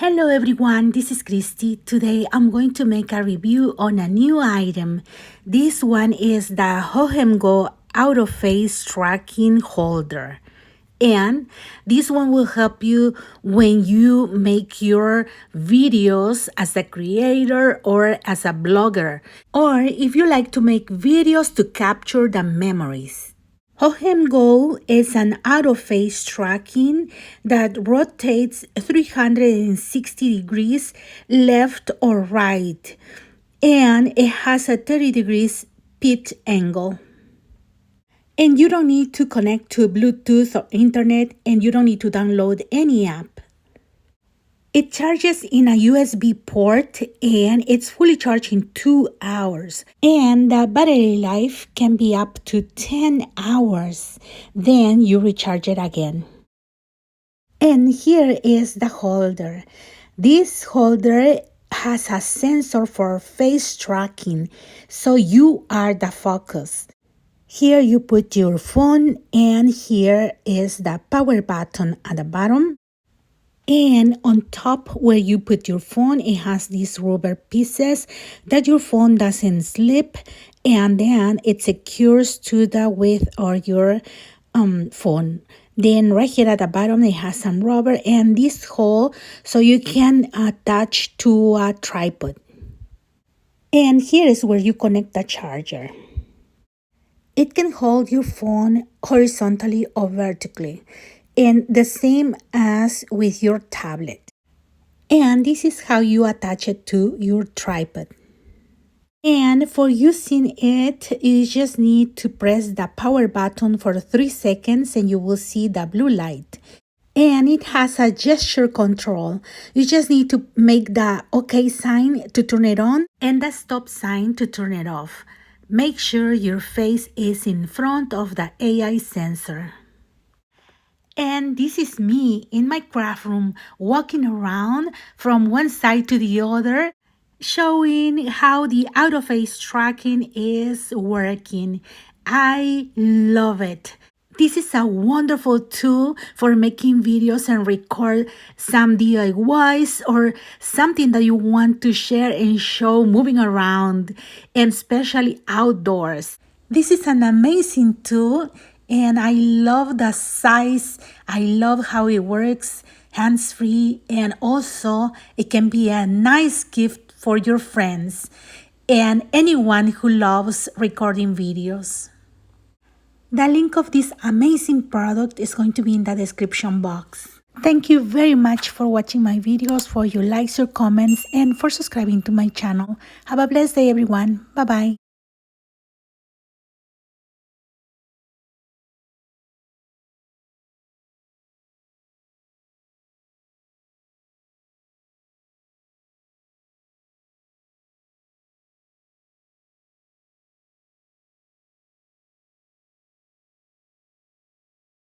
Hello everyone, this is Christy. Today I'm going to make a review on a new item. This one is the Hohem Go Out of Face Tracking Holder. And this one will help you when you make your videos as a creator or as a blogger, or if you like to make videos to capture the memories. Hohem Go is an out-of-phase tracking that rotates 360 degrees left or right, and it has a 30 degrees pitch angle. And you don't need to connect to Bluetooth or internet, and you don't need to download any app. It charges in a USB port and it's fully charged in 2 hours. And the battery life can be up to 10 hours. Then you recharge it again. And here is the holder. This holder has a sensor for face tracking, so you are the focus. Here you put your phone, and here is the power button at the bottom. And on top where you put your phone, it has these rubber pieces that your phone doesn't slip, and then it secures to the width of your phone. Then right here at the bottom, it has some rubber and this hole so you can attach to a tripod. And here is where you connect the charger. It can hold your phone horizontally or vertically, and the same as with your tablet. And this is how you attach it to your tripod. And for using it, you just need to press the power button for 3 seconds and you will see the blue light. And it has a gesture control. You just need to make the OK sign to turn it on and the stop sign to turn it off. Make sure your face is in front of the AI sensor. And this is me in my craft room walking around from one side to the other, showing how the out-of-face tracking is working. I love it. This is a wonderful tool for making videos and record some DIYs or something that you want to share and show moving around, and especially outdoors. This is an amazing tool and I love the size. I love how it works, hands-free, and also it can be a nice gift for your friends and anyone who loves recording videos. The link of this amazing product is going to be in the description box. Thank you very much for watching my videos, for your likes, your comments, and for subscribing to my channel. Have a blessed day, everyone. Bye-bye.